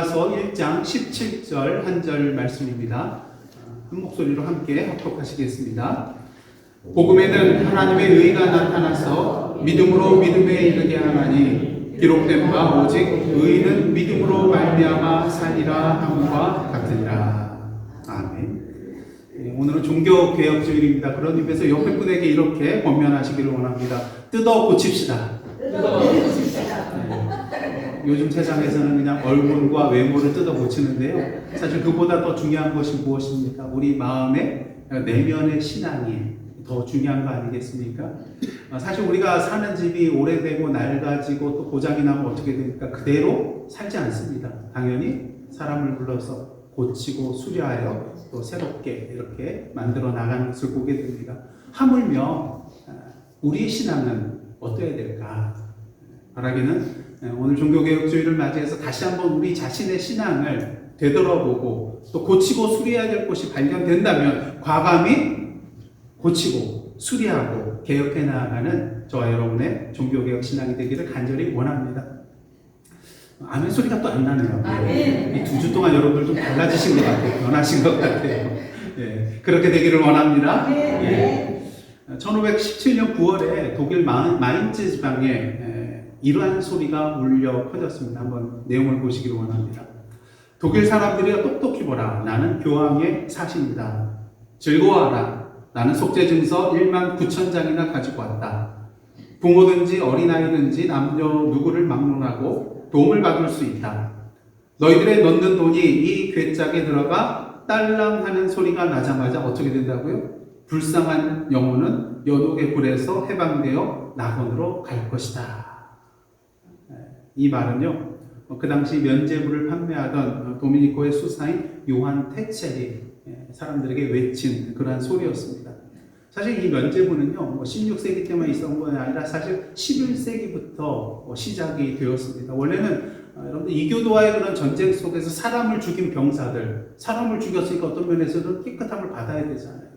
로마서 1장 17절 한 절 말씀입니다. 한 목소리로 함께 합독하시겠습니다. 복음에는 하나님의 의가 나타나서 믿음으로 믿음에 이르게 하나니 기록된 바 오직 의는 믿음으로 말미암아 살리라 함과 같으니라. 아멘. 오늘은 종교개혁주일입니다. 그런 의미에서 옆에 분에게 이렇게 권면하시기를 원합니다. 뜯어 고칩시다. 요즘 세상에서는 그냥 얼굴과 외모를 뜯어 고치는데요. 사실 그보다 더 중요한 것이 무엇입니까? 우리 마음의 내면의 신앙이 더 중요한 거 아니겠습니까? 사실 우리가 사는 집이 오래되고 낡아지고 또 고장이 나면 어떻게 됩니까? 그대로 살지 않습니다. 당연히 사람을 불러서 고치고 수리하여 또 새롭게 이렇게 만들어 나가는 것을 보게 됩니다. 하물며 우리의 신앙은 어떠해야 될까? 바라기는 오늘 종교개혁주의를 맞이해서 다시 한번 우리 자신의 신앙을 되돌아보고 또 고치고 수리해야 될 것이 발견된다면 과감히 고치고 수리하고 개혁해 나아가는 저와 여러분의 종교개혁 신앙이 되기를 간절히 원합니다. 아멘 소리가 또 안 나네요. 이 2주 동안 여러분들 좀 달라지신 것 같아요. 변하신 것 같아요. 예, 그렇게 되기를 원합니다. 예. 1517년 9월에 독일 마인츠 지방에 이러한 소리가 울려 퍼졌습니다. 한번 내용을 보시기를 원합니다. 독일 사람들이여 똑똑히 보라. 나는 교황의 사신이다. 즐거워하라. 나는 속죄증서 19,000장이나 가지고 왔다. 부모든지 어린아이든지 남녀 누구를 막론하고 도움을 받을 수 있다. 너희들의 넣는 돈이 이 괴짝에 들어가 딸랑 하는 소리가 나자마자 어떻게 된다고요? 불쌍한 영혼은 연옥의 불에서 해방되어 낙원으로 갈 것이다. 이 말은요, 그 당시 면죄부를 판매하던 도미니코의 수사인 요한 테첼이 사람들에게 외친 그러한 소리였습니다. 사실 이 면죄부는요, 16세기 때만 있었던 것이 아니라 사실 11세기부터 시작이 되었습니다. 원래는 여러분들 이교도와의 그런 전쟁 속에서 사람을 죽인 병사들, 사람을 죽였으니까 어떤 면에서는 깨끗함을 받아야 되잖아요.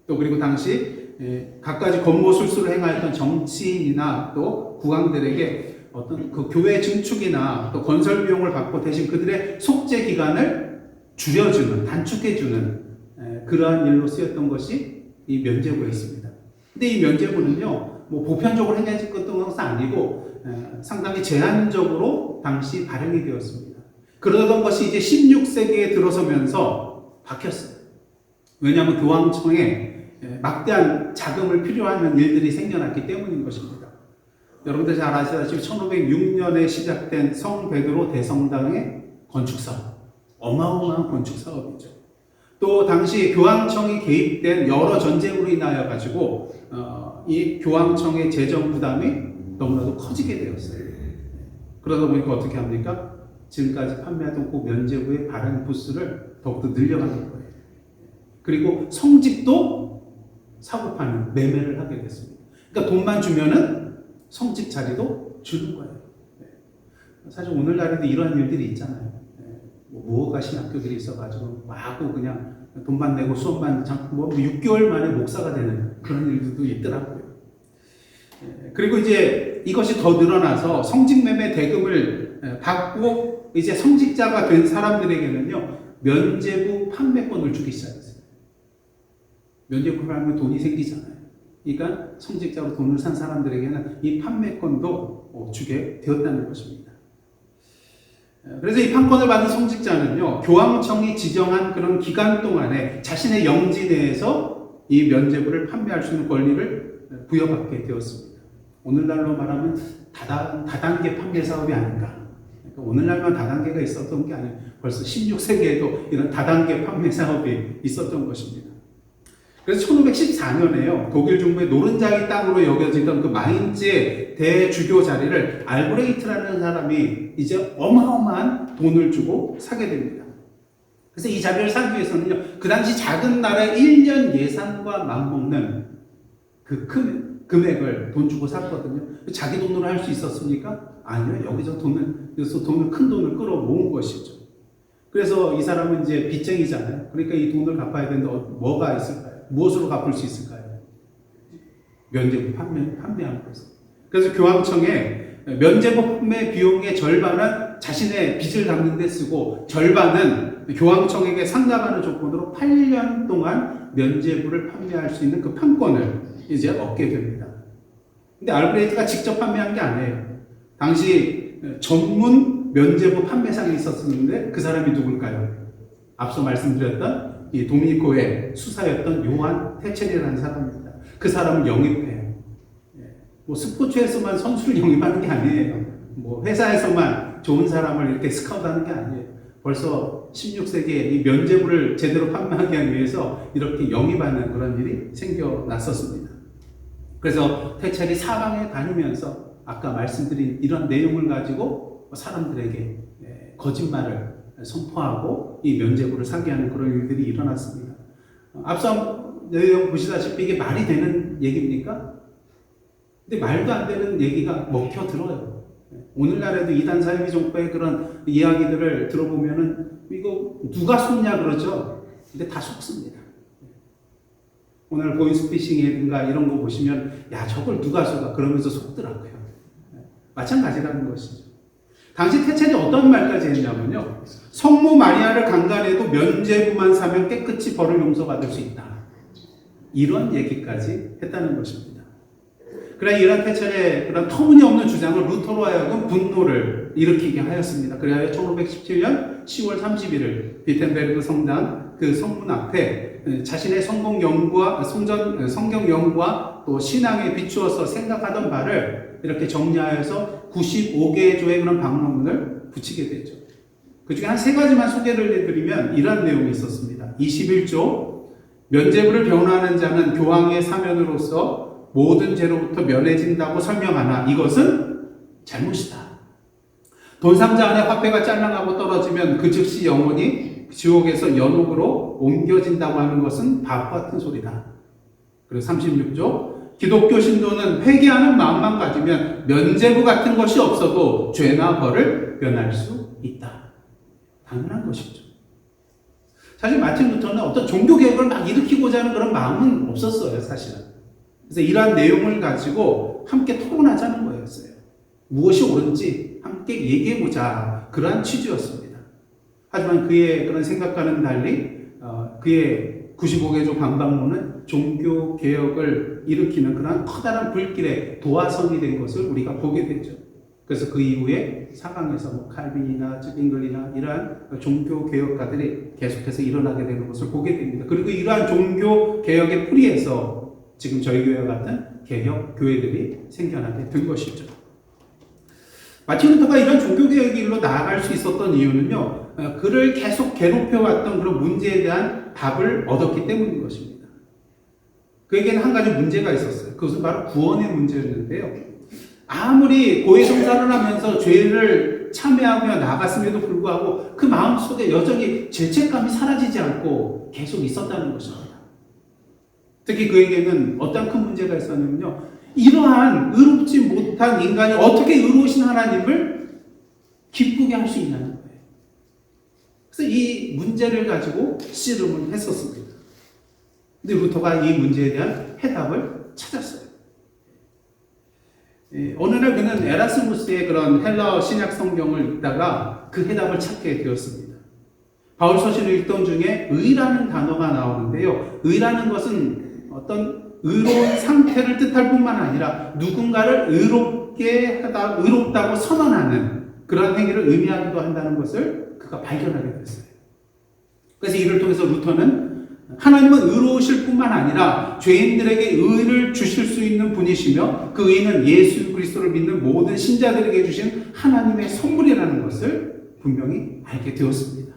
또 그리고 당시 갖가지 권모술수를 행하였던 정치인이나 또 국왕들에게 어떤 그 교회 증축이나 또 건설 비용을 받고 대신 그들의 속죄 기간을 줄여주는, 단축해주는 그러한 일로 쓰였던 것이 이 면죄부였습니다. 근데 이 면죄부는요, 뭐 보편적으로 행해질 것은 아니고 상당히 제한적으로 당시 발행이 되었습니다. 그러던 것이 이제 16세기에 들어서면서 바뀌었어요. 왜냐하면 교황청에 막대한 자금을 필요한 일들이 생겨났기 때문인 것입니다. 여러분들 잘 아시다시피 1506년에 시작된 성 베드로 대성당의 건축 사업, 어마어마한 건축 사업이죠. 또 당시 교황청이 개입된 여러 전쟁으로 인하여 가지고 이 교황청의 재정 부담이 너무나도 커지게 되었어요. 그러다 보니까 어떻게 합니까? 지금까지 판매하던 그 면죄부의 발행 부수를 더욱더 늘려가는 거예요. 그리고 성직도 사고 파는 매매를 하게 됐습니다. 그러니까 돈만 주면은 성직 자리도 주는 거예요. 사실 오늘날에도 이러한 일들이 있잖아요. 무허가신 학교들이 있어가지고 마구 그냥 돈만 내고 수업만 뭐 6개월 만에 목사가 되는 그런 일들도 있더라고요. 그리고 이제 이것이 더 늘어나서 성직매매 대금을 받고 이제 성직자가 된 사람들에게는요, 면죄부 판매권을 주기 시작했어요. 면죄부 판매하면 돈이 생기잖아요. 그러니까 성직자로 돈을 산 사람들에게는 이 판매권도 주게 되었다는 것입니다. 그래서 이 판권을 받은 성직자는요, 교황청이 지정한 그런 기간 동안에 자신의 영지 내에서 이 면죄부를 판매할 수 있는 권리를 부여받게 되었습니다. 오늘날로 말하면 다단계 판매 사업이 아닌가. 그러니까 오늘날만 다단계가 있었던 게 아니에요. 벌써 16세기에도 이런 다단계 판매 사업이 있었던 것입니다. 그래서 1514년에요, 독일 중부의 노른자이 땅으로 여겨지던 그 마인츠의 대주교 자리를 알브레이트라는 사람이 이제 어마어마한 돈을 주고 사게 됩니다. 그래서 이 자리를 사기 위해서는요, 그 당시 작은 나라의 1년 예산과 맞먹는 그 큰 금액을 돈 주고 샀거든요. 자기 돈으로 할 수 있었습니까? 아니요. 여기서 큰 돈을 끌어 모은 것이죠. 그래서 이 사람은 이제 빚쟁이잖아요. 그러니까 이 돈을 갚아야 되는데 뭐가 있을까요? 무엇으로 갚을 수 있을까요? 면죄부 판매한 것을. 그래서 교황청에 면죄부 판매 비용의 절반은 자신의 빚을 갚는 데 쓰고 절반은 교황청에게 상납하는 조건으로 8년 동안 면죄부를 판매할 수 있는 그 판권을 이제 얻게 됩니다. 근데 알브레이트가 직접 판매한 게 아니에요. 당시 전문 면죄부 판매상이 있었는데 그 사람이 누굴까요? 앞서 말씀드렸던 이 도미니코의 수사였던 요한 테첼이라는 사람입니다. 그 사람을 영입해요. 뭐 스포츠에서만 선수를 영입하는 게 아니에요. 뭐 회사에서만 좋은 사람을 이렇게 스카우트하는 게 아니에요. 벌써 16세기에 이 면죄부를 제대로 판매하기 위해서 이렇게 영입하는 그런 일이 생겨났었습니다. 그래서 테첼이 사방에 다니면서 아까 말씀드린 이런 내용을 가지고 사람들에게 거짓말을 선포하고 이 면죄부를 사게 하는 그런 일들이 일어났습니다. 앞서 내용 보시다시피 이게 말이 되는 얘기입니까? 근데 말도 안 되는 얘기가 먹혀 들어요. 오늘날에도 이단 사이비 정보의 그런 이야기들을 들어보면은 이거 누가 속냐 그러죠. 근데 다 속습니다. 오늘 보이스피싱이든가 이런 거 보시면 야 저걸 누가 속아 그러면서 속더라고요. 마찬가지라는 것이죠. 당시 테첼이 어떤 말까지 했냐면요. 성모 마리아를 강간해도 면죄부만 사면 깨끗이 벌을 용서받을 수 있다. 이런 얘기까지 했다는 것입니다. 그러나 이런 테첼의 그런 터무니없는 주장을 루터로 하여금 분노를 일으키게 하였습니다. 그래야 1517년 10월 31일 비텐베르그 성당 그 성문 앞에 자신의 성경 연구와 또 신앙에 비추어서 생각하던 바를 이렇게 정리하여서 95개의 조의 그런 방문문을 붙이게 되죠. 그 중에 한 세 가지만 소개를 해드리면 이런 내용이 있었습니다. 21조 면죄부를 변호하는 자는 교황의 사면으로서 모든 죄로부터 면해진다고 설명하나 이것은 잘못이다. 돈 상자 안에 화폐가 짤랑하고 떨어지면 그 즉시 영혼이 지옥에서 연옥으로 옮겨진다고 하는 것은 바보 같은 소리다. 그리고 36조 기독교 신도는 회개하는 마음만 가지면 면죄부 같은 것이 없어도 죄나 벌을 면할 수 있다. 당연한 것이죠. 사실 마틴 루터는 어떤 종교개혁을 막 일으키고자 하는 그런 마음은 없었어요, 사실은. 그래서 이러한 내용을 가지고 함께 토론하자는 거였어요. 무엇이 옳은지 함께 얘기해보자. 그러한 취지였습니다. 하지만 그의 그런 생각과는 달리 그의 95개조 방방문은 종교개혁을 일으키는 그런 커다란 불길의 도화선이 된 것을 우리가 보게 되죠. 그래서 그 이후에 사강에서 뭐 칼빈이나 쯔빙글이나 이러한 종교개혁가들이 계속해서 일어나게 되는 것을 보게 됩니다. 그리고 이러한 종교개혁의 뿌리에서 지금 저희 교회와 같은 개혁 교회들이 생겨나게 된 것이죠. 마틴 루터가 이런 종교개혁의 길로 나아갈 수 있었던 이유는요, 그를 계속 괴롭혀왔던 그런 문제에 대한 답을 얻었기 때문인 것입니다. 그에게는 한 가지 문제가 있었어요. 그것은 바로 구원의 문제였는데요. 아무리 고해성사를 하면서 죄를 참회하며 나갔음에도 불구하고 그 마음속에 여전히 죄책감이 사라지지 않고 계속 있었다는 것입니다. 특히 그에게는 어떤 큰 문제가 있었냐면요. 이러한 의롭지 못한 인간이 어떻게 의로우신 하나님을 기쁘게 할 수 있냐는 거예요. 그래서 이 문제를 가지고 씨름을 했었습니다. 근데 루터가 이 문제에 대한 해답을 찾았어요. 어느 날 그는 에라스무스의 그런 헬라어 신약 성경을 읽다가 그 해답을 찾게 되었습니다. 바울 서신을 읽던 중에 의라는 단어가 나오는데요. 의라는 것은 어떤 의로운 상태를 뜻할 뿐만 아니라 누군가를 의롭다고 선언하는 그런 행위를 의미하기도 한다는 것을 그가 발견하게 됐어요. 그래서 이를 통해서 루터는 하나님은 의로우실 뿐만 아니라 죄인들에게 의를 주실 수 있는 분이시며 그 의는 예수 그리스도를 믿는 모든 신자들에게 주신 하나님의 선물이라는 것을 분명히 알게 되었습니다.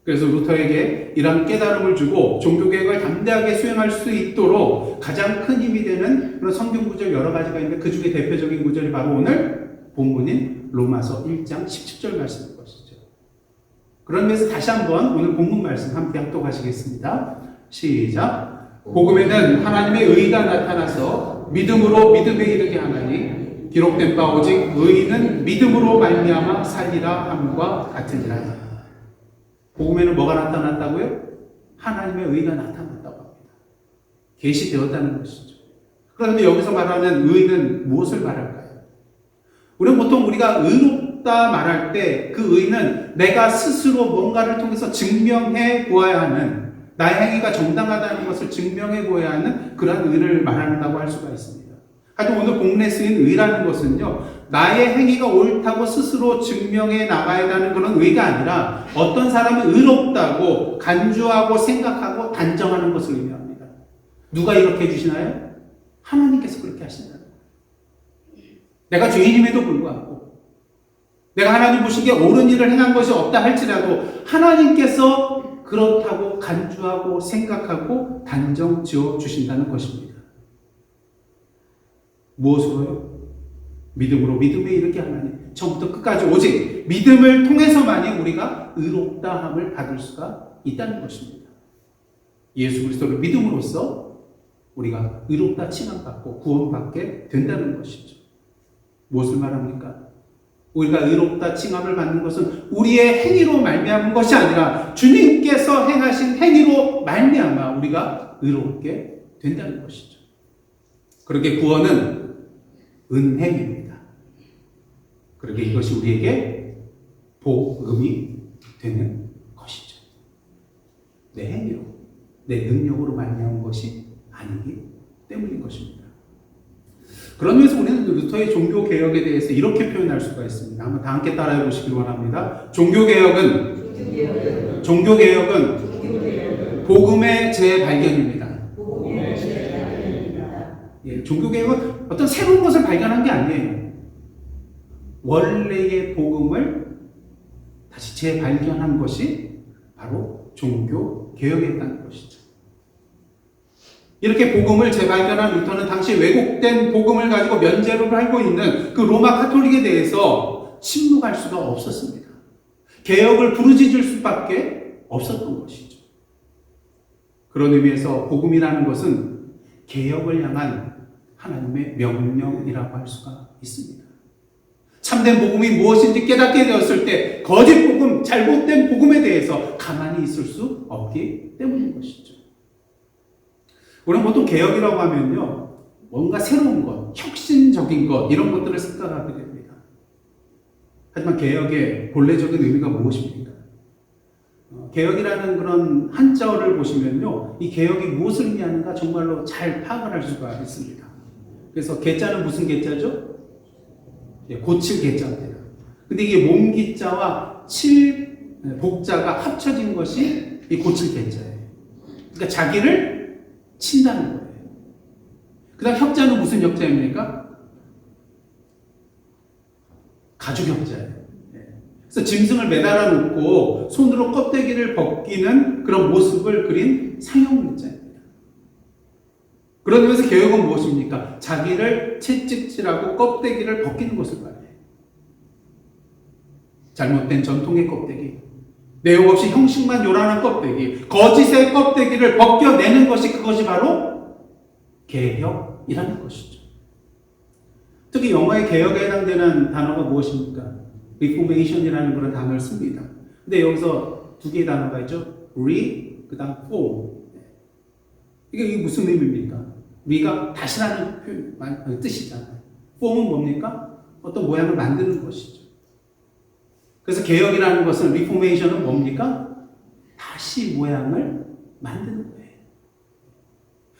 그래서 루터에게 이러한 깨달음을 주고 종교개혁을 담대하게 수행할 수 있도록 가장 큰 힘이 되는 그런 성경 구절 여러 가지가 있는데 그 중에 대표적인 구절이 바로 오늘 본문인 로마서 1장 17절 말씀인 것이죠. 그런 면에서 다시 한번 오늘 본문 말씀 함께 합독하시겠습니다. 시작. 복음에는 하나님의 의가 나타나서 믿음으로 믿음에 이르게 하나니 기록된 바 오직 의인은 믿음으로 말미암아 살리라 함과 같으니라. 복음에는 뭐가 나타났다고요? 하나님의 의가 나타났다고 합니다. 계시되었다는 것이죠. 그런데 여기서 말하는 의는 무엇을 말할까요? 우리는 보통 우리가 의롭다 말할 때 그 의는 내가 스스로 뭔가를 통해서 증명해 보아야 하는, 나의 행위가 정당하다는 것을 증명해 보아야 하는 그러한 의를 말한다고 할 수가 있습니다. 하지만 오늘 본문에 쓰인 의라는 것은요, 나의 행위가 옳다고 스스로 증명해 나가야 하는 그런 의가 아니라 어떤 사람은 의롭다고 간주하고 생각하고 단정하는 것을 의미합니다. 누가 이렇게 해주시나요? 하나님께서 그렇게 하신다는 거예요. 내가 죄인임에도 불구하고, 내가 하나님 보시기에 옳은 일을 행한 것이 없다 할지라도 하나님께서 그렇다고 간주하고 생각하고 단정 지어 주신다는 것입니다. 무엇으로요? 믿음으로. 믿음에 이렇게 하나님 처음부터 끝까지 오직 믿음을 통해서만이 우리가 의롭다함을 받을 수가 있다는 것입니다. 예수 그리스도를 믿음으로써 우리가 의롭다 칭함받고 구원받게 된다는 것이죠. 무엇을 말합니까? 우리가 의롭다 칭함을 받는 것은 우리의 행위로 말미암은 것이 아니라 주님께서 행하신 행위로 말미암아 우리가 의롭게 된다는 것이죠. 그렇게 구원은 은행입니다. 그렇게 이것이 우리에게 복음이 되는 것이죠. 내 행위로, 내 능력으로 말미암은 것이 아니기 때문인 것입니다. 그런 면에서 우리는 루터의 종교개혁에 대해서 이렇게 표현할 수가 있습니다. 한번 다 함께 따라해 보시길 원합니다. 종교개혁은 복음의 재발견입니다. 예, 종교개혁은 어떤 새로운 것을 발견한 게 아니에요. 원래의 복음을 다시 재발견한 것이 바로 종교개혁이었다는 것이죠. 이렇게 복음을 재발견한 루터는 당시 왜곡된 복음을 가지고 면죄부를 하고 있는 그 로마 카톨릭에 대해서 침묵할 수가 없었습니다. 개혁을 부르짖을 수밖에 없었던 것이죠. 그런 의미에서 복음이라는 것은 개혁을 향한 하나님의 명령이라고 할 수가 있습니다. 참된 복음이 무엇인지 깨닫게 되었을 때 거짓 복음, 잘못된 복음에 대해서 가만히 있을 수 없기 때문인 것이죠. 우리는 보통 개혁이라고 하면요, 뭔가 새로운 것, 혁신적인 것, 이런 것들을 생각하게 됩니다. 하지만 개혁의 본래적인 의미가 무엇입니까? 개혁이라는 그런 한자어를 보시면요, 이 개혁이 무엇을 의미하는가 정말로 잘 파악을 할 수가 있습니다. 그래서 개자는 무슨 개자죠? 고칠 개자입니다. 근데 이게 몸기자와 복자가 합쳐진 것이 이 고칠 개자예요. 그러니까 자기를 친다는 거예요. 그 다음 혁자는 무슨 혁자입니까? 가죽 혁자예요. 그래서 짐승을 매달아 놓고 손으로 껍데기를 벗기는 그런 모습을 그린 상형 혁자입니다. 그런 의미에서 개혁은 무엇입니까? 자기를 채찍질하고 껍데기를 벗기는 것을 말해요. 잘못된 전통의 껍데기, 내용 없이 형식만 요란한 껍데기, 거짓의 껍데기를 벗겨내는 것이, 그것이 바로 개혁이라는 것이죠. 특히 영어의 개혁에 해당되는 단어가 무엇입니까? 리포메이션이라는 그런 단어를 씁니다. 근데 여기서 두 개의 단어가 있죠. 그 다음 form. 이게 무슨 의미입니까? 리가 다시라는 뜻이잖아요. form은 뭡니까? 어떤 모양을 만드는 것이죠. 그래서 개혁이라는 것은, 리포메이션은 뭡니까? 다시 모양을 만드는 거예요.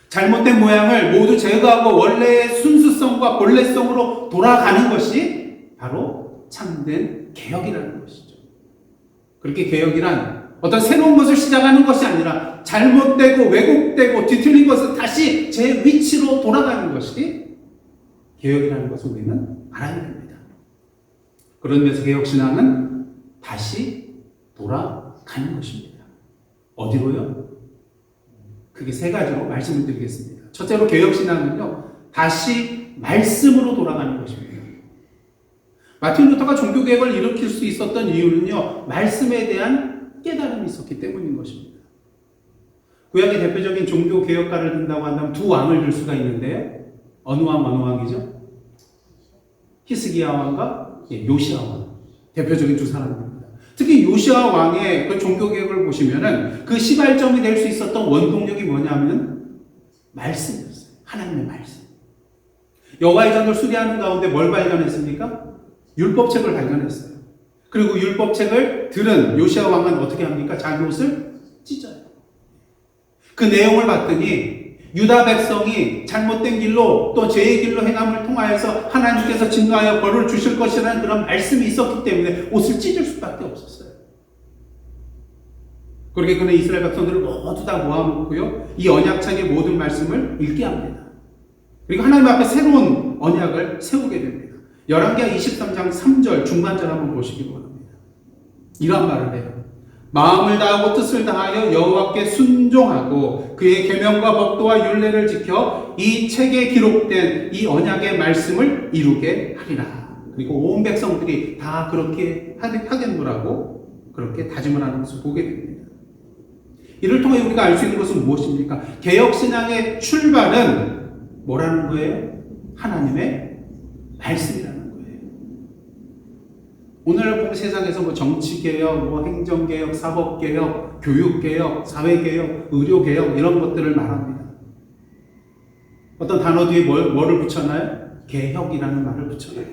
잘못된 모양을 모두 제거하고 원래의 순수성과 본래성으로 돌아가는 것이 바로 참된 개혁이라는 것이죠. 그렇게 개혁이란 어떤 새로운 것을 시작하는 것이 아니라 잘못되고 왜곡되고 뒤틀린 것을 다시 제 위치로 돌아가는 것이 개혁이라는 것을 우리는 알아야 됩니다. 그런 면에서 개혁신앙은 다시 돌아가는 것입니다. 어디로요? 크게 세 가지로 말씀을 드리겠습니다. 첫째로 개혁신앙은요, 다시 말씀으로 돌아가는 것입니다. 마틴 루터가 종교개혁을 일으킬 수 있었던 이유는요, 말씀에 대한 깨달음이 있었기 때문인 것입니다. 구약의 대표적인 종교개혁가를 든다고 한다면 두 왕을 들 수가 있는데요. 어느 왕이죠? 히스기야 왕과 요시야 왕. 대표적인 두 사람입니다. 특히 요시야 왕의 그 종교개혁을 보시면은 그 시발점이 될 수 있었던 원동력이 뭐냐면 말씀이었어요. 하나님의 말씀. 여호와의 전을 수리하는 가운데 뭘 발견했습니까? 율법책을 발견했어요. 그리고 율법책을 들은 요시야 왕은 어떻게 합니까? 자기 옷을 찢어요. 그 내용을 봤더니 유다 백성이 잘못된 길로 또 죄의 길로 행함을 통하여서 하나님께서 증거하여 벌을 주실 것이라는 그런 말씀이 있었기 때문에 옷을 찢을 수밖에 없었어요. 그렇게 그는 이스라엘 백성들을 모두 다 모아놓고요, 이 언약책의 모든 말씀을 읽게 합니다. 그리고 하나님 앞에 새로운 언약을 세우게 됩니다. 열왕기하 23장 3절 중간절 한번 보시기 바랍니다. 이런 말을 해요. 마음을 다하고 뜻을 다하여 여호와께 순종하고 그의 계명과 법도와 율례를 지켜 이 책에 기록된 이 언약의 말씀을 이루게 하리라. 그리고 온 백성들이 다 그렇게 하겠노라고 그렇게 다짐을 하는 것을 보게 됩니다. 이를 통해 우리가 알 수 있는 것은 무엇입니까? 개혁신앙의 출발은 뭐라는 거예요? 하나님의 말씀이라는 거예요. 오늘 보면 세상에서 뭐 정치개혁, 뭐 행정개혁, 사법개혁, 교육개혁, 사회개혁, 의료개혁 이런 것들을 말합니다. 어떤 단어 뒤에 뭐를 붙여놔요? 개혁이라는 말을 붙여놔요.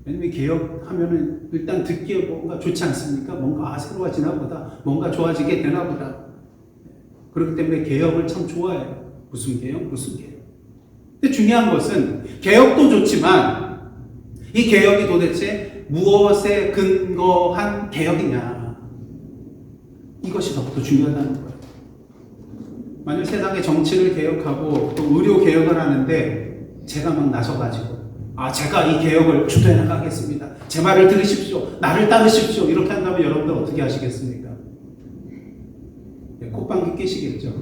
왜냐면 개혁하면은 일단 듣기에 뭔가 좋지 않습니까? 뭔가 새로워지나 보다, 뭔가 좋아지게 되나 보다. 그렇기 때문에 개혁을 참 좋아해요. 무슨 개혁? 무슨 개혁? 근데 중요한 것은 개혁도 좋지만 이 개혁이 도대체 무엇에 근거한 개혁이냐, 이것이 더욱더 중요하다는 거예요. 만약 세상의 정치를 개혁하고 또 의료 개혁을 하는데 제가 막 나서가지고 제가 이 개혁을 주도해 나가겠습니다, 제 말을 들으십시오, 나를 따르십시오, 이렇게 한다면 여러분들 어떻게 하시겠습니까? 콧방귀 끼시겠죠.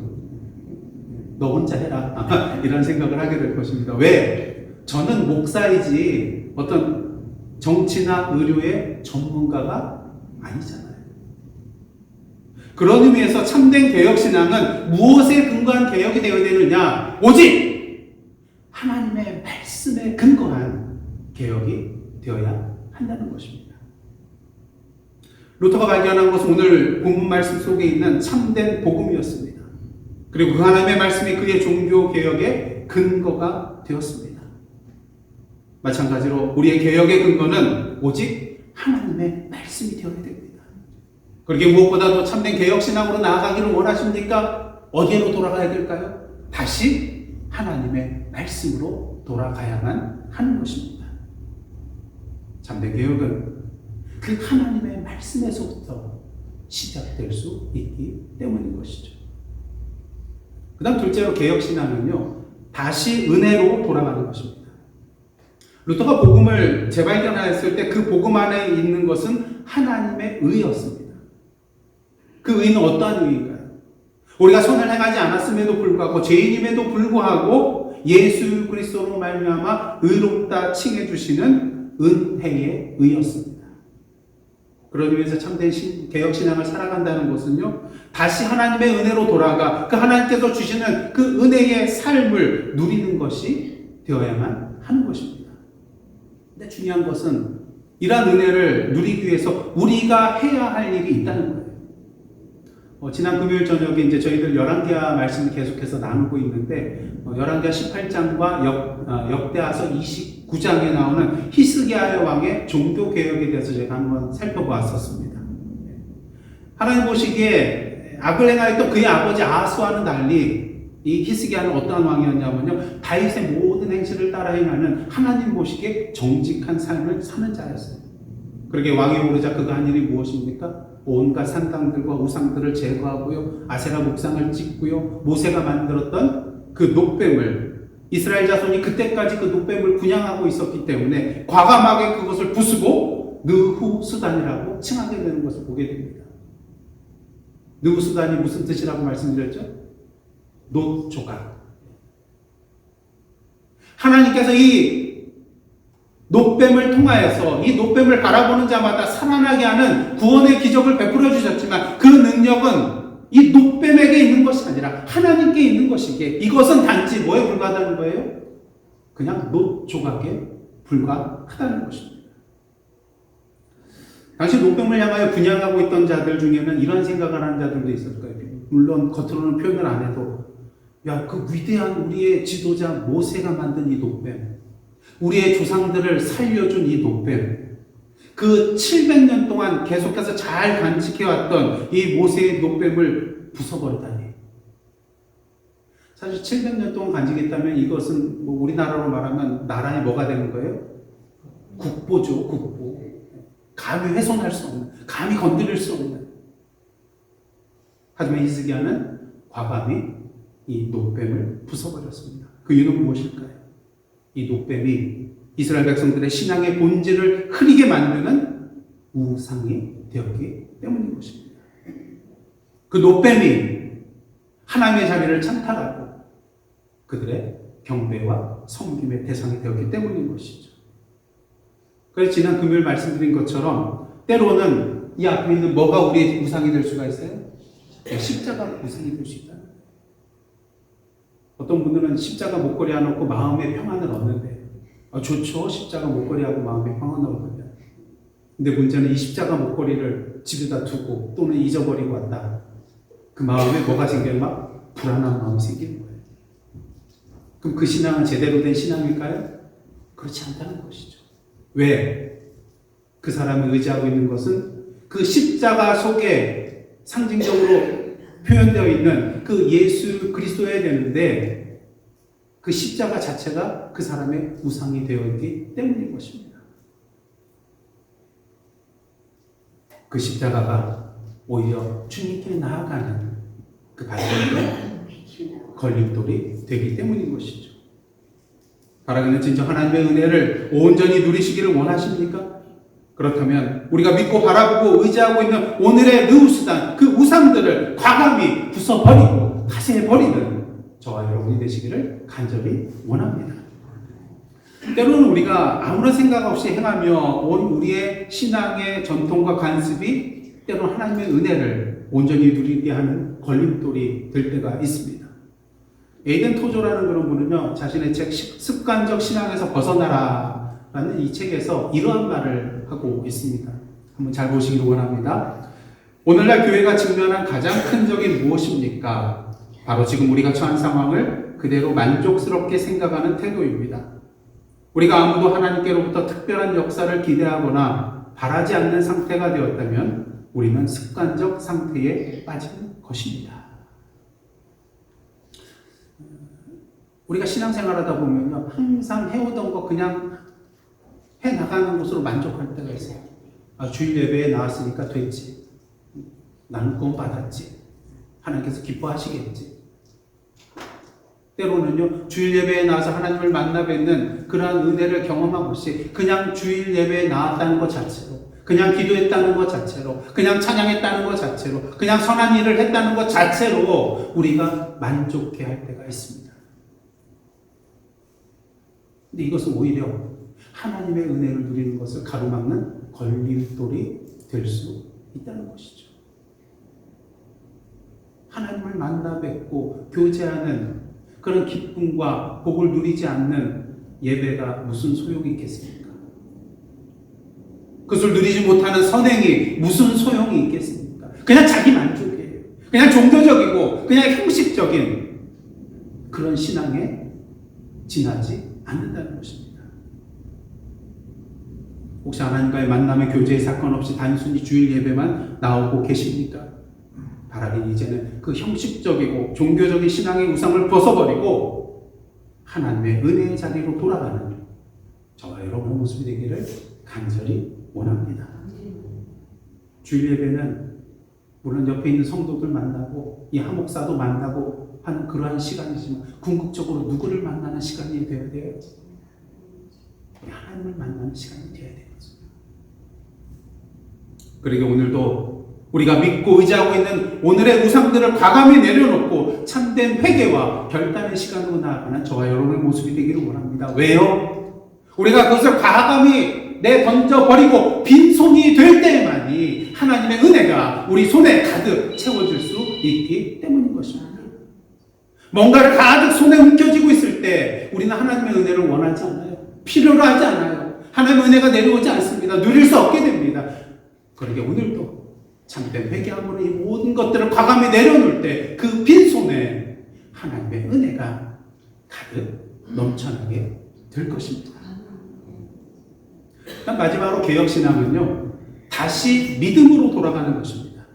너 혼자 해라 이런 생각을 하게 될 것입니다. 왜? 저는 목사이지 어떤 정치나 의료의 전문가가 아니잖아요. 그런 의미에서 참된 개혁신앙은 무엇에 근거한 개혁이 되어야 되느냐? 오직 하나님의 말씀에 근거한 개혁이 되어야 한다는 것입니다. 루터가 발견한 것은 오늘 본문 말씀 속에 있는 참된 복음이었습니다. 그리고 그 하나님의 말씀이 그의 종교 개혁의 근거가 되었습니다. 마찬가지로 우리의 개혁의 근거는 오직 하나님의 말씀이 되어야 됩니다. 그렇게 무엇보다도 참된 개혁신앙으로 나아가기를 원하십니까? 어디로 돌아가야 될까요? 다시 하나님의 말씀으로 돌아가야만 하는 것입니다. 참된 개혁은 그 하나님의 말씀에서부터 시작될 수 있기 때문인 것이죠. 그 다음 둘째로 개혁신앙은요, 다시 은혜로 돌아가는 것입니다. 루터가 복음을 재발견하였을 때 그 복음 안에 있는 것은 하나님의 의였습니다. 그 의는 어떠한 의인가요? 우리가 선을 행하지 않았음에도 불구하고 죄인임에도 불구하고 예수 그리스도로 말미암아 의롭다 칭해 주시는 은혜의 의였습니다. 그러기 위해서 참된 개혁신앙을 살아간다는 것은요, 다시 하나님의 은혜로 돌아가 그 하나님께서 주시는 그 은혜의 삶을 누리는 것이 되어야만 하는 것입니다. 근데 중요한 것은 이러한 은혜를 누리기 위해서 우리가 해야 할 일이 있다는 거예요. 지난 금요일 저녁에 이제 저희들 열왕기하 말씀을 계속해서 나누고 있는데, 열왕기하 18장과 역대하서 29장에 나오는 히스기야 왕의 종교 개혁에 대해서 제가 한번 살펴보았었습니다. 하나님 보시기에 악을 행하였던 그의 아버지 아하스와는 달리 이 히스기야는 어떠한 왕이었냐면요, 다윗의 모든 행실을 따라 행하는 하나님 보시기에 정직한 삶을 사는 자였어요. 그러게 왕이 오르자 그가 한 일이 무엇입니까? 온갖 산당들과 우상들을 제거하고요, 아세라 목상을 찍고요, 모세가 만들었던 그 녹뱀을, 이스라엘 자손이 그때까지 그 녹뱀을 분양하고 있었기 때문에 과감하게 그것을 부수고 느후수단이라고 칭하게 되는 것을 보게 됩니다. 느후수단이 무슨 뜻이라고 말씀드렸죠? 놋조각. 하나님께서 이 놋뱀을 통하여서 이 놋뱀을 바라보는 자마다 살아나게 하는 구원의 기적을 베풀어 주셨지만 그 능력은 이 놋뱀에게 있는 것이 아니라 하나님께 있는 것이기에 이것은 단지 뭐에 불과하다는 거예요? 그냥 놋조각에 불과하다는 것입니다. 당시 놋뱀을 향하여 분양하고 있던 자들 중에는 이런 생각을 하는 자들도 있을 거예요. 물론 겉으로는 표현을 안 해도, 야, 그 위대한 우리의 지도자 모세가 만든 이 놋뱀, 우리의 조상들을 살려준 이 놋뱀, 그 700년 동안 계속해서 잘 간직해왔던 이 모세의 노뱀을 부숴버리다니. 사실 700년 동안 간직했다면 이것은 뭐 우리나라로 말하면 나라의 뭐가 되는 거예요? 국보죠, 국보. 감히 훼손할 수 없는, 감히 건드릴 수 없는. 하지만 히스기야는 과감히 이 노뱀을 부숴버렸습니다. 그 이유는 무엇일까요? 이 노뱀이 이스라엘 백성들의 신앙의 본질을 흐리게 만드는 우상이 되었기 때문인 것입니다. 그 노뱀이 하나님의 자리를 찬탈하고 그들의 경배와 섬김의 대상이 되었기 때문인 것이죠. 그래서 지난 금요일 말씀드린 것처럼 때로는 이 앞에 있는 뭐가 우리의 우상이 될 수가 있어요? 십자가 우상이 될 수 있다. 어떤 분들은 십자가 목걸이 안 놓고 마음의 평안을 얻는데 좋죠. 십자가 목걸이하고 마음의 평안을 얻으면. 근데 문제는 이 십자가 목걸이를 집에다 두고 또는 잊어버리고 왔다. 그 마음에 뭐가 생겨요? 막 불안한 마음이 생기는 거예요. 그럼 그 신앙은 제대로 된 신앙일까요? 그렇지 않다는 것이죠. 왜? 그 사람이 의지하고 있는 것은 그 십자가 속에 상징적으로 표현되어 있는 그 예수 그리스도여야 되는데 그 십자가 자체가 그 사람의 우상이 되어 있기 때문인 것입니다. 그 십자가가 오히려 주님께 나아가는 그 발걸음의 걸림돌이 되기 때문인 것이죠. 바라기는 진정 하나님의 은혜를 온전히 누리시기를 원하십니까? 그렇다면 우리가 믿고 바라보고 의지하고 있는 오늘의 르우스단 그 우상들을 과감히 부숴버리고 타세해버리는 저와 여러분이 되시기를 간절히 원합니다. 때로는 우리가 아무런 생각 없이 행하며 온 우리의 신앙의 전통과 관습이 때로는 하나님의 은혜를 온전히 누리게 하는 걸림돌이 될 때가 있습니다. 에이든 토조라는 그런 분은요, 자신의 책 습관적 신앙에서 벗어나라 라는 이 책에서 이러한 말을 하고 있습니다. 한번 잘 보시기를 원합니다. 오늘날 교회가 직면한 가장 큰 적이 무엇입니까? 바로 지금 우리가 처한 상황을 그대로 만족스럽게 생각하는 태도입니다. 우리가 아무도 하나님께로부터 특별한 역사를 기대하거나 바라지 않는 상태가 되었다면 우리는 습관적 상태에 빠지는 것입니다. 우리가 신앙생활하다 보면요, 항상 해오던 거 그냥 해나가는 것으로 만족할 때가 있어요. 주일 예배에 나왔으니까 됐지. 나는 구원 받았지. 하나님께서 기뻐하시겠지. 때로는요, 주일 예배에 나와서 하나님을 만나 뵙는 그러한 은혜를 경험한 것이 그냥 주일 예배에 나왔다는 것 자체로, 그냥 기도했다는 것 자체로, 그냥 찬양했다는 것 자체로, 그냥 선한 일을 했다는 것 자체로 우리가 만족해 할 때가 있습니다. 근데 이것은 오히려 하나님의 은혜를 누리는 것을 가로막는 걸림돌이 될 수 있다는 것이죠. 하나님을 만나 뵙고 교제하는 그런 기쁨과 복을 누리지 않는 예배가 무슨 소용이 있겠습니까? 그것을 누리지 못하는 선행이 무슨 소용이 있겠습니까? 그냥 자기 만족이에요. 그냥 종교적이고 그냥 형식적인 그런 신앙에 지나지 않는다는 것입니다. 혹시 하나님과의 만남의 교제의 사건 없이 단순히 주일 예배만 나오고 계십니까? 바라긴 이제는 그 형식적이고 종교적인 신앙의 우상을 벗어버리고 하나님의 은혜의 자리로 돌아가는 저와 여러분의 모습이 되기를 간절히 원합니다. 주일 예배는 물론 옆에 있는 성도들 만나고 이 하목사도 만나고 하는 그러한 시간이지만 궁극적으로 누구를 만나는 시간이 되어야 돼요? 하나님을 만나는 시간이 되어야 되거든요. 그러게 오늘도 우리가 믿고 의지하고 있는 오늘의 우상들을 과감히 내려놓고 참된 회개와 결단의 시간으로 나아가는 저와 여러분의 모습이 되기를 원합니다. 왜요? 우리가 그것을 과감히 내던져버리고 빈손이 될 때만이 하나님의 은혜가 우리 손에 가득 채워질 수 있기 때문인 것입니다. 뭔가를 가득 손에 움켜쥐고 있을 때 우리는 하나님의 은혜를 원하지 않아요. 필요로 하지 않아요. 하나님의 은혜가 내려오지 않습니다. 누릴 수 없게 됩니다. 그러게 오늘도 참된 회개함으로 이 모든 것들을 과감히 내려놓을 때 그 빈손에 하나님의 은혜가 가득 넘쳐나게 될 것입니다. 마지막으로 개혁신앙은요, 다시 믿음으로 돌아가는 것입니다.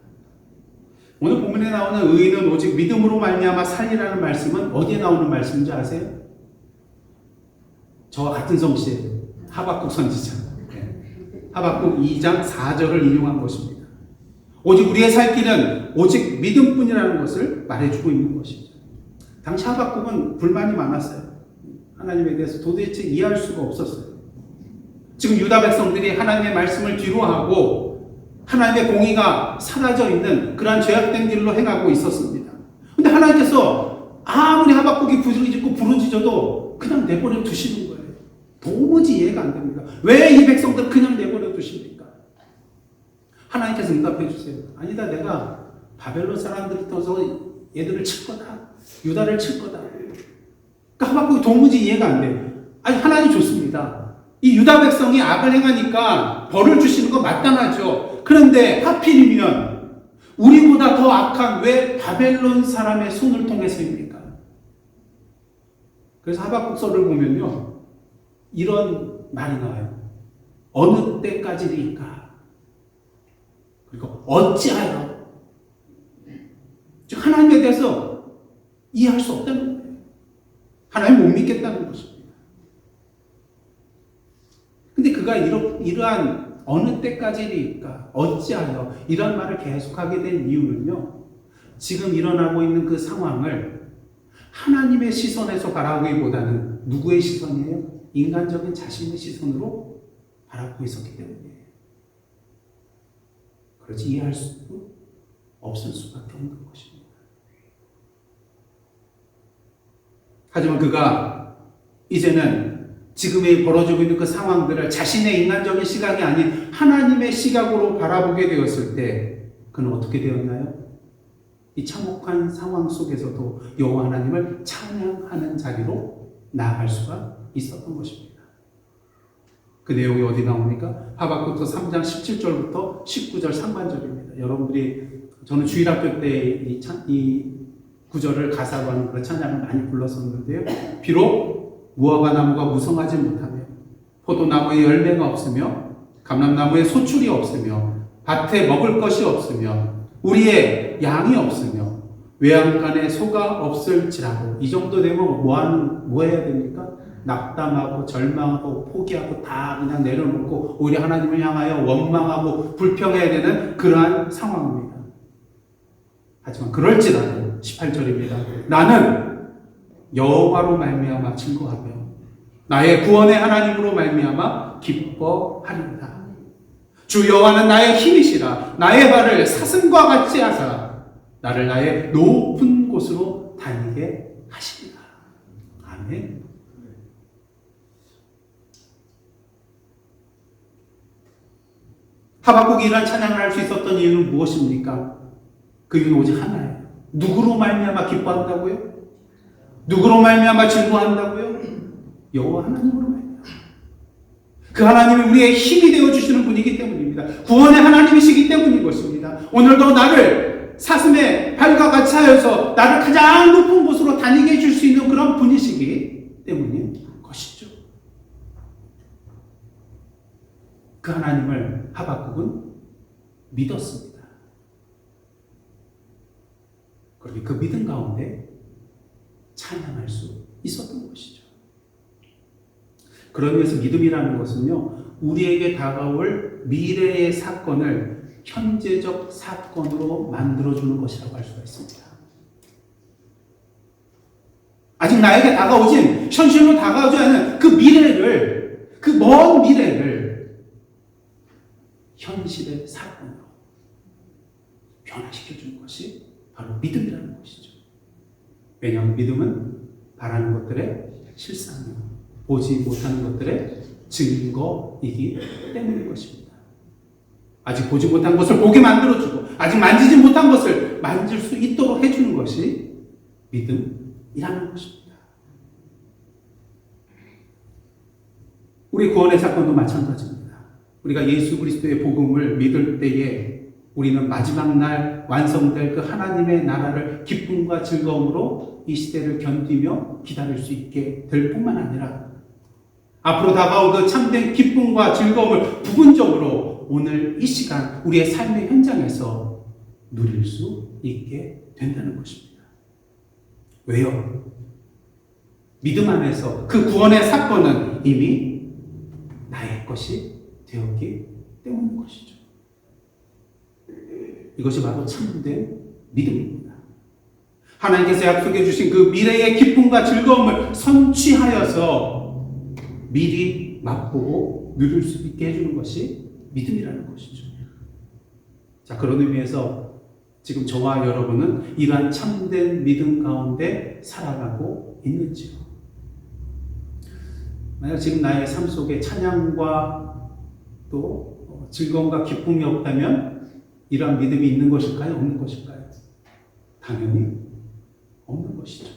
오늘 본문에 나오는 의인은 오직 믿음으로 말미암아 살리라는 말씀은 어디에 나오는 말씀인지 아세요? 저와 같은 성씨예요. 하박국 선지자. 하박국 2장 4절을 인용한 것입니다. 오직 우리의 살 길은 오직 믿음뿐이라는 것을 말해주고 있는 것이죠. 당시 하박국은 불만이 많았어요. 하나님에 대해서 도대체 이해할 수가 없었어요. 지금 유다 백성들이 하나님의 말씀을 뒤로하고 하나님의 공의가 사라져 있는 그러한 죄악된 길로 행하고 있었습니다. 근데 하나님께서 아무리 하박국이 부르짖고 부르짖어도 그냥 내버려 두시는 거예요. 도무지 이해가 안 됩니다. 왜 이 백성들 그냥 내버려 두십니까? 하나님께서 응답해 주세요. 아니다, 내가 바벨론 사람들이 떠서 얘들을 칠 거다. 유다를 칠 거다. 그러니까 하박국이 도무지 이해가 안 돼요. 아니, 하나님 좋습니다. 이 유다 백성이 악을 행하니까 벌을 주시는 거 마땅하죠. 그런데 하필이면 우리보다 더 악한 왜 바벨론 사람의 손을 통해서입니까? 그래서 하박국서를 보면요, 이런 말이 나와요. 어느 때까지니까, 그리고 어찌하여, 즉 하나님에 대해서 이해할 수 없다는 거예요. 하나님 못 믿겠다는 것입니다. 근데 그가 이러한 어느 때까지니까, 어찌하여 이런 말을 계속하게 된 이유는요, 지금 일어나고 있는 그 상황을 하나님의 시선에서 바라보기보다는 누구의 시선이에요? 인간적인 자신의 시선으로 바라보고 있었기 때문이에요. 그렇지 이해할 수 없을 수밖에 없는 것입니다. 하지만 그가 이제는 지금의 벌어지고 있는 그 상황들을 자신의 인간적인 시각이 아닌 하나님의 시각으로 바라보게 되었을 때 그는 어떻게 되었나요? 이 참혹한 상황 속에서도 여호와 하나님을 찬양하는 자리로 나아갈 수가 있었던 것입니다. 그 내용이 어디 나옵니까? 하박국서 3장 17절부터 19절 상반절입니다. 여러분들이, 저는 주일학교 때 이 구절을 가사로 하는 그런 찬양을 많이 불렀었는데요. 비록 무화과 나무가 무성하지 못하며 포도나무에 열매가 없으며 감람나무에 소출이 없으며 밭에 먹을 것이 없으며 우리의 양이 없으며 외양간에 소가 없을지라도, 이 정도 되면 뭐 해야 됩니까? 낙담하고 절망하고 포기하고 다 그냥 내려놓고 오히려 하나님을 향하여 원망하고 불평해야 되는 그러한 상황입니다. 하지만 그럴지라도 18절입니다. 나는 여호와로 말미암아 즐거하며 나의 구원의 하나님으로 말미암아 기뻐하리로다. 주 여호와는 나의 힘이시라. 나의 발을 사슴과 같이 하사 나를 나의 높은 곳으로 다니게 하시리라. 아멘. 하박국이 이런 찬양을 할 수 있었던 이유는 무엇입니까? 그 이유는 오직 하나예요. 누구로 말미암아 기뻐한다고요? 누구로 말미암아 즐거워한다고요? 여호와 하나님으로 말미암아. 그 하나님이 우리의 힘이 되어주시는 분이기 때문입니다. 구원의 하나님이시기 때문인 것입니다. 오늘도 나를 사슴의 발과 같이 하여서 나를 가장 높은 곳으로 다니게 해줄 수 있는 그런 분이시기 때문인 것이죠. 그 하나님을 하박국은 믿었습니다. 그렇게 그 믿음 가운데 찬양할 수 있었던 것이죠. 그런 의미에서 믿음이라는 것은요, 우리에게 다가올 미래의 사건을 현재적 사건으로 만들어주는 것이라고 할 수가 있습니다. 아직 나에게 다가오진, 현실로 다가오지 않은 그 미래를, 그 먼 미래를 현실의 사건으로 변화시켜주는 것이 바로 믿음이라는 것이죠. 왜냐하면 믿음은 바라는 것들의 실상이요, 보지 못하는 것들의 증거이기 때문인 것입니다. 아직 보지 못한 것을 보게 만들어주고 아직 만지지 못한 것을 만질 수 있도록 해주는 것이 믿음이라는 것입니다. 우리 구원의 사건도 마찬가지입니다. 우리가 예수 그리스도의 복음을 믿을 때에 우리는 마지막 날 완성될 그 하나님의 나라를 기쁨과 즐거움으로 이 시대를 견디며 기다릴 수 있게 될 뿐만 아니라 앞으로 다가올 그 참된 기쁨과 즐거움을 부분적으로 오늘 이 시간 우리의 삶의 현장에서 누릴 수 있게 된다는 것입니다. 왜요? 믿음 안에서 그 구원의 사건은 이미 나의 것이 되었기 때문인 것이죠. 이것이 바로 참된 믿음입니다. 하나님께서 약속해 주신 그 미래의 기쁨과 즐거움을 선취하여서 미리 맛보고 누릴 수 있게 해주는 것이 믿음이라는 것이죠. 자, 그런 의미에서 지금 저와 여러분은 이러한 참된 믿음 가운데 살아가고 있는지요? 만약 지금 나의 삶 속에 찬양과 또 즐거움과 기쁨이 없다면 이러한 믿음이 있는 것일까요? 없는 것일까요? 당연히 없는 것이죠.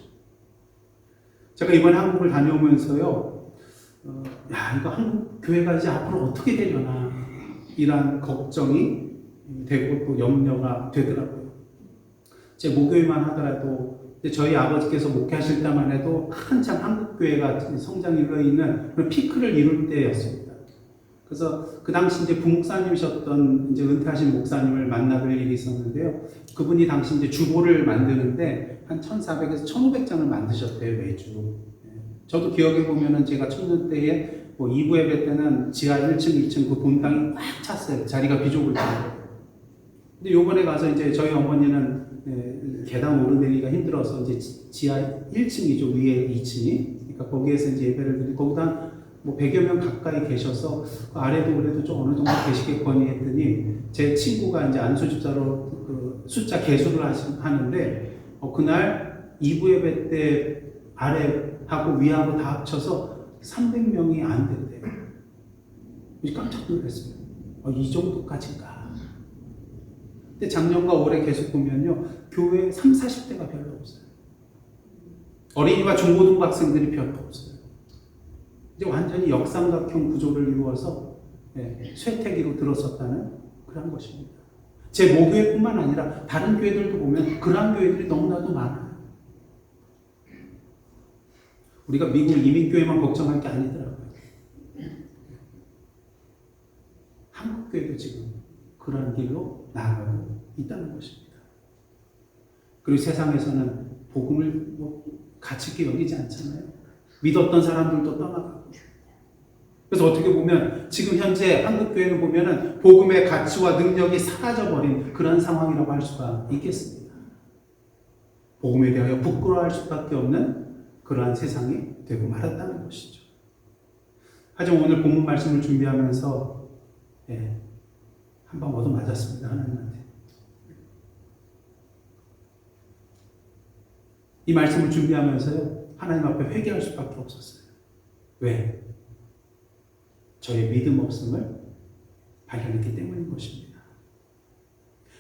제가 이번에 한국을 다녀오면서요, 이거 한국 교회가 이제 앞으로 어떻게 되려나 이런 걱정이 되고 또 염려가 되더라고요. 제 목요일만 하더라도 저희 아버지께서 목회하실 때만 해도 한참 한국 교회가 성장이 있는 그런 피크를 이룰 때였습니다. 그래서 그 당시 이제 부목사님이셨던 이제 은퇴하신 목사님을 만나뵐 일이 있었는데요. 그분이 당시 이제 주보를 만드는데 한 1,400에서 1,500장을 만드셨대요, 매주. 저도 기억해 보면은 제가 청년 때에 뭐 2부 예배 때는 지하 1층, 2층 그 본당이 꽉 찼어요. 자리가 비좁을 때. 근데 요번에 가서 이제 저희 어머니는 계단 오르내리기가 힘들어서 이제 지하 1층이죠. 위에 2층이. 그러니까 거기에서 이제 예배를 드리고 거기다 뭐 100여 명 가까이 계셔서 그 아래도 그래도 좀 어느 정도 계시겠거니 했더니 제 친구가 이제 안수집사로 그 숫자 계수를 하는데 그날 2부 예배 때 아래하고 위하고 다 합쳐서 300명이 안 된대요. 깜짝 놀랐어요. 이 정도까지인가. 근데 작년과 올해 계속 보면요. 교회 30, 40대가 별로 없어요. 어린이와 중고등부 학생들이 별로 없어요. 이제 완전히 역삼각형 구조를 이루어서 쇠퇴기로 들어섰다는 그런 것입니다. 제 모교회뿐만 아니라 다른 교회들도 보면 그러한 교회들이 너무나도 많아요. 우리가 미국 이민교회만 걱정할 게 아니더라고요. 한국교회도 지금 그런 길로 나아가고 있다는 것입니다. 그리고 세상에서는 복음을 가치 있게 여기지 않잖아요. 믿었던 사람들도 떠나가고. 그래서 어떻게 보면 지금 현재 한국교회는 보면은 복음의 가치와 능력이 사라져버린 그런 상황이라고 할 수가 있겠습니다. 복음에 대하여 부끄러워할 수밖에 없는 그러한 세상이 되고 말았다는 것이죠. 하지만 오늘 본문 말씀을 준비하면서 한 방 얻어맞았습니다. 하나님한테. 이 말씀을 준비하면서요. 하나님 앞에 회개할 수밖에 없었어요. 왜? 저의 믿음 없음을 발견했기 때문인 것입니다.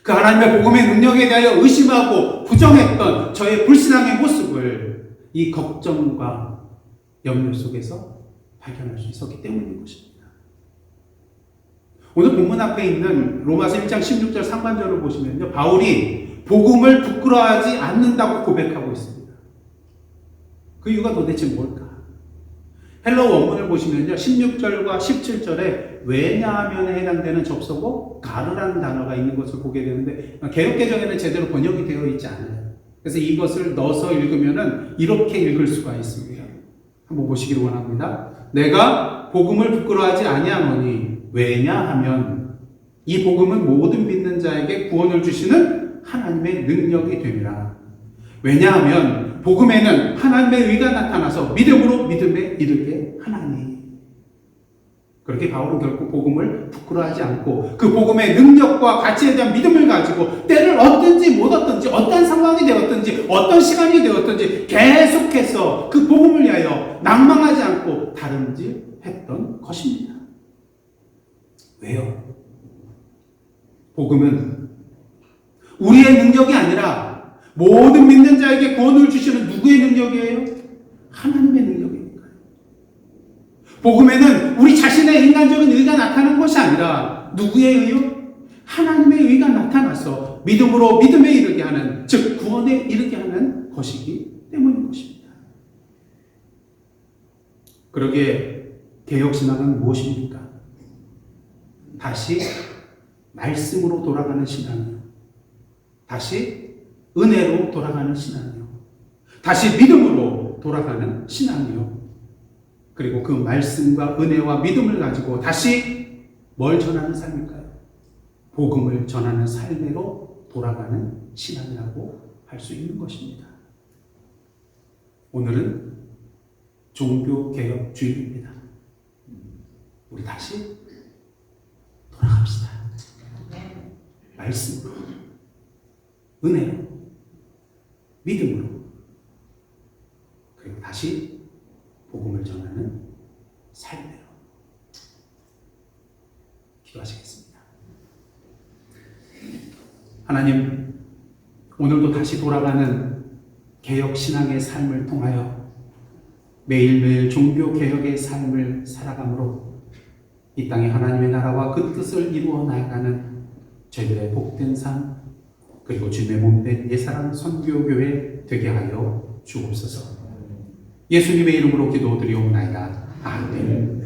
그 하나님의 복음의 능력에 대하여 의심하고 부정했던 저의 불신앙의 모습을 이 걱정과 염려 속에서 발견할 수 있었기 때문인 것입니다. 오늘 본문 앞에 있는 로마서 1장 16절 상반절을 보시면요. 바울이 복음을 부끄러워하지 않는다고 고백하고 있습니다. 그 이유가 도대체 뭘까? 헬러 원문을 보시면요. 16절과 17절에 왜냐하면에 해당되는 접속어 가르라는 단어가 있는 것을 보게 되는데 개역개정에는 제대로 번역이 되어 있지 않아요. 그래서 이것을 넣어서 읽으면은 이렇게 읽을 수가 있습니다. 한번 보시기를 원합니다. 내가 복음을 부끄러워하지 아니하노니 왜냐하면 이 복음은 모든 믿는 자에게 구원을 주시는 하나님의 능력이 됨이라. 왜냐하면 복음에는 하나님의 의가 나타나서 믿음으로 믿음에 이르게 하나니. 그렇게 바울은 결국 복음을 부끄러워하지 않고 그 복음의 능력과 가치에 대한 믿음을 가지고 때를 얻든지 못 얻든지 어떤 상황이 되었든지 어떤 시간이 되었든지 계속해서 그 복음을 위하여 낭망하지 않고 다름질했던 것입니다. 왜요? 복음은 우리의 능력이 아니라 모든 믿는 자에게 구원을 주시는 누구의 능력이에요? 하나님의 능력이니까요. 복음에는 우리 자신의 인간적인 의가 나타나는 것이 아니라 누구의 의요? 하나님의 의가 나타나서 믿음으로 믿음에 이르게 하는, 즉 구원에 이르게 하는 것이기 때문인 것입니다. 그러기에 개혁신앙은 무엇입니까? 다시 말씀으로 돌아가는 신앙이요. 다시 은혜로 돌아가는 신앙이요. 다시 믿음으로 돌아가는 신앙이요. 그리고 그 말씀과 은혜와 믿음을 가지고 다시 뭘 전하는 삶일까요? 복음을 전하는 삶으로 돌아가는 신앙이라고 할 수 있는 것입니다. 오늘은 종교개혁 주일입니다. 우리 다시 돌아갑시다. 말씀으로, 은혜로, 믿음으로, 그리고 다시 복음을 전하는 삶으로. 기도하시겠습니다. 하나님, 오늘도 다시 돌아가는 개혁신앙의 삶을 통하여 매일매일 종교개혁의 삶을 살아감으로 이 땅에 하나님의 나라와 그 뜻을 이루어 나아가는 저희들의 복된 삶, 그리고 주님의 몸된 예사랑 선교교회 되게 하여 주옵소서. 예수님의 이름으로 기도드리옵나이다. 아멘.